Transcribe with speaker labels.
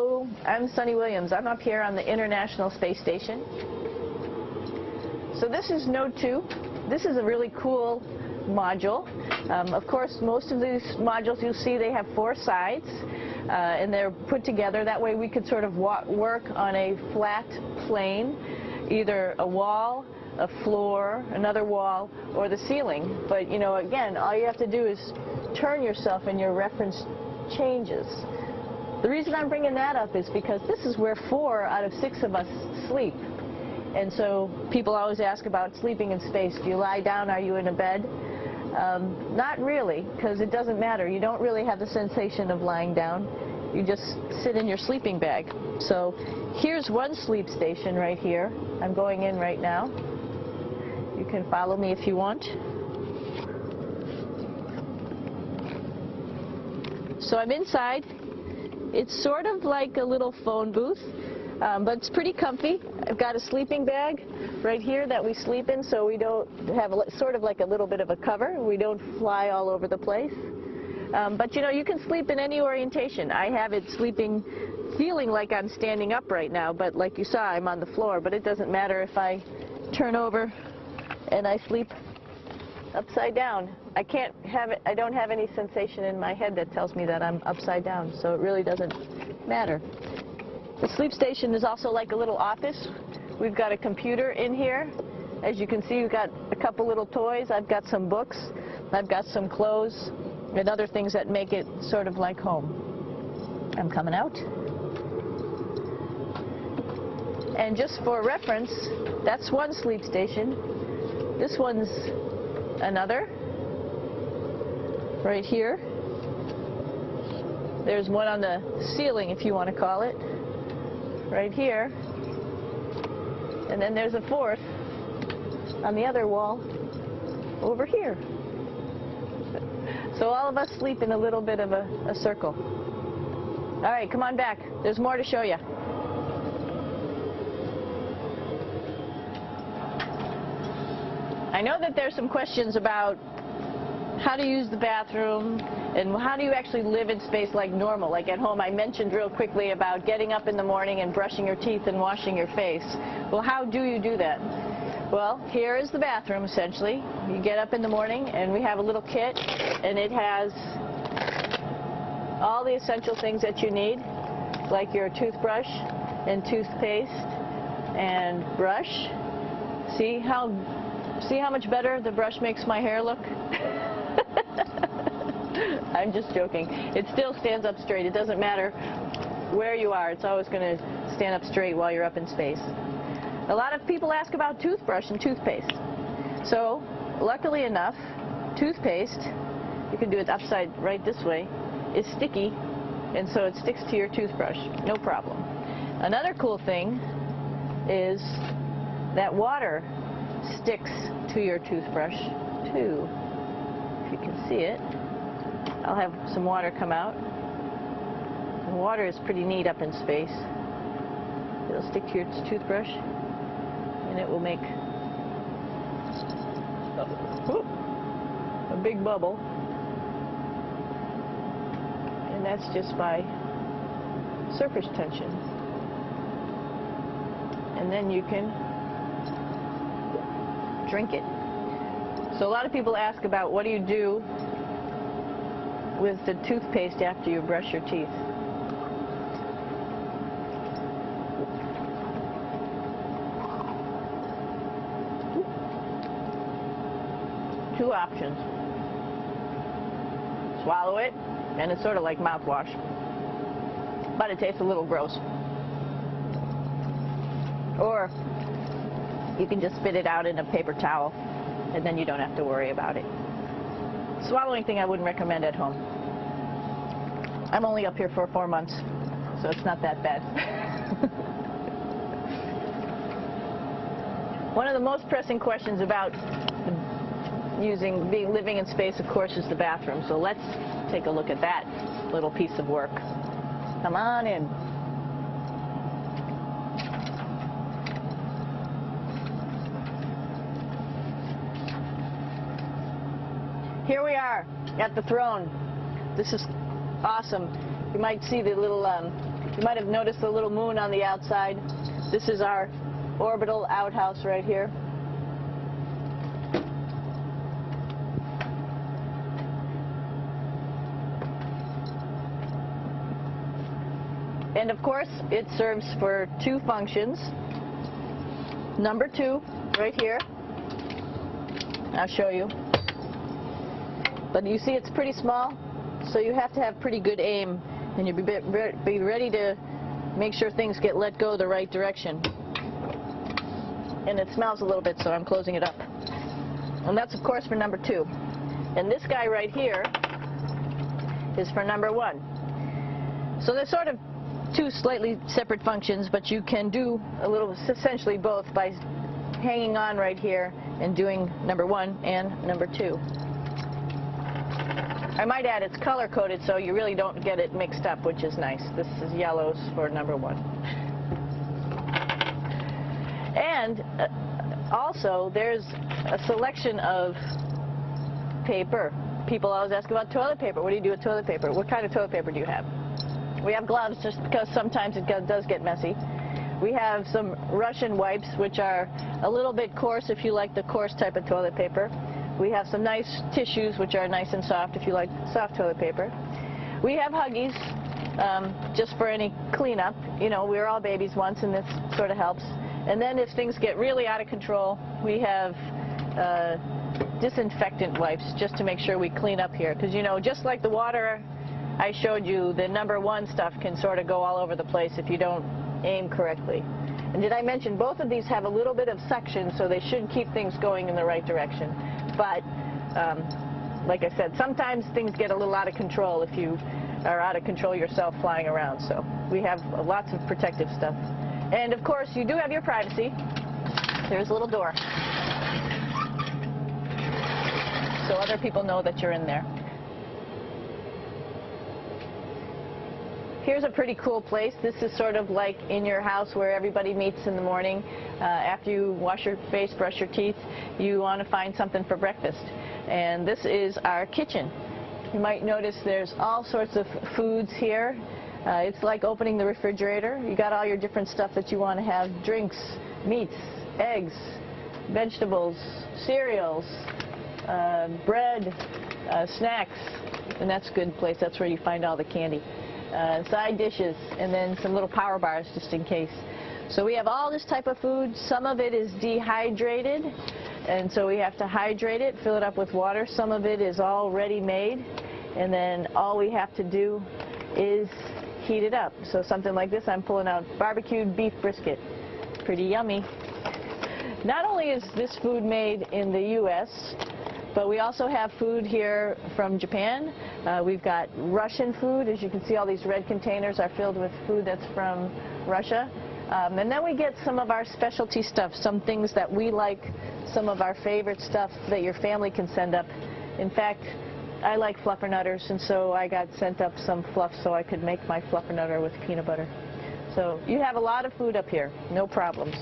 Speaker 1: Hello, I'm Sunny Williams. I'm up here on the International Space Station. So this is Node 2. This is a really cool module. Of course, most of these modules you'll see they have 4 sides, and they're put together. That way we could sort of work on a flat plane, either a wall, a floor, another wall, or the ceiling. But, you know, again, all you have to do is turn yourself and your reference changes. The reason I'm bringing that up is because this is where 4 out of 6 of us sleep. And so people always ask about sleeping in space. Do you lie down? Are you in a bed? Not really, because it doesn't matter. You don't really have the sensation of lying down. You just sit in your sleeping bag. So here's one sleep station right here. I'm going in right now. You can follow me if you want. So I'm inside. It's sort of like a little phone booth, but it's pretty comfy. I've got a sleeping bag right here that we sleep in, so we don't have sort of like a little bit of a cover. We don't fly all over the place. But you know, you can sleep in any orientation. I have it sleeping, feeling like I'm standing up right now, but like you saw, I'm on the floor. But it doesn't matter if I turn over and I sleep upside down. I don't have any sensation in my head that tells me that I'm upside down, so it really doesn't matter. The sleep station is also like a little office. We've got a computer in here. As you can see, we've got a couple little toys. I've got some books. I've got some clothes and other things that make it sort of like home. I'm coming out. And just for reference, that's one sleep station. This one's another. Right here. There's one on the ceiling, if you want to call it. Right here. And then there's a 4th on the other wall over here. So all of us sleep in a little bit of a circle. All right, come on back. There's more to show you. I know that there's some questions about how to use the bathroom and how do you actually live in space like normal, like at home. I mentioned real quickly about getting up in the morning and brushing your teeth and washing your face. Well, how do you do that? Well, here is the bathroom, essentially. You get up in the morning and we have a little kit, and it has all the essential things that you need, like your toothbrush and toothpaste and brush. See how much better the brush makes my hair look? I'm just joking. It still stands up straight. It doesn't matter where you are. It's always going to stand up straight while you're up in space. A lot of people ask about toothbrush and toothpaste. So, luckily enough, toothpaste, you can do it upside right this way, is sticky, and so it sticks to your toothbrush. No problem. Another cool thing is that water sticks to your toothbrush too. If you can see it, I'll have some water come out. And water is pretty neat up in space. It'll stick to your toothbrush, and it will make a big bubble. And that's just by surface tension. And then you can drink it. So a lot of people ask about what do you do with the toothpaste after you brush your teeth. Two options. Swallow it, and it's sort of like mouthwash, but it tastes a little gross. Or you can just spit it out in a paper towel, and then you don't have to worry about it. Swallowing thing I wouldn't recommend at home. I'm only up here for 4 months, so it's not that bad. One of the most pressing questions about living in space, of course, is the bathroom. So let's take a look at that little piece of work. Come on in. Here we are at the throne. This is awesome. You might see the little You might have noticed the little moon on the outside. This is our orbital outhouse right here. And of course, it serves for two functions. Number 2, right here. I'll show you. But you see it's pretty small, so you have to have pretty good aim, and you'll be ready to make sure things get let go the right direction. And it smells a little bit, so I'm closing it up. And that's, of course, for number 2. And this guy right here is for number 1. So there's sort of two slightly separate functions, but you can do a little, essentially both, by hanging on right here and doing number 1 and number 2. I might add it's color-coded, so you really don't get it mixed up, which is nice. This is yellows for number 1. And also, there's a selection of paper. People always ask about toilet paper. What do you do with toilet paper? What kind of toilet paper do you have? We have gloves just because sometimes it does get messy. We have some Russian wipes, which are a little bit coarse if you like the coarse type of toilet paper. We have some nice tissues, which are nice and soft if you like soft toilet paper. We have Huggies, just for any cleanup. You know, we were all babies once, and this sort of helps. And then if things get really out of control, we have disinfectant wipes, just to make sure we clean up here. Because, you know, just like the water I showed you, the number 1 stuff can sort of go all over the place if you don't aim correctly. And did I mention both of these have a little bit of suction, so they should keep things going in the right direction. But like I said, sometimes things get a little out of control if you are out of control yourself flying around. So we have lots of protective stuff. And of course, you do have your privacy. There's a little door, so other people know that you're in there. Here's a pretty cool place. This is sort of like in your house where everybody meets in the morning. After you wash your face, brush your teeth, you want to find something for breakfast. And this is our kitchen. You might notice there's all sorts of foods here. It's like opening the refrigerator. You got all your different stuff that you want to have: drinks, meats, eggs, vegetables, cereals, bread, snacks. And that's a good place. That's where you find all the candy. Side dishes, and then some little power bars just in case. So we have all this type of food. Some of it is dehydrated, and so we have to hydrate it, fill it up with water. Some of it is already made, and then all we have to do is heat it up. So something like this, I'm pulling out barbecued beef brisket. Pretty yummy. Not only is this food made in the U.S., but we also have food here from Japan. We've got Russian food. As you can see, all these red containers are filled with food that's from Russia. And then we get some of our specialty stuff, some things that we like, some of our favorite stuff that your family can send up. In fact, I like fluffernutters, and so I got sent up some fluff so I could make my fluffernutter with peanut butter. So you have a lot of food up here, no problems.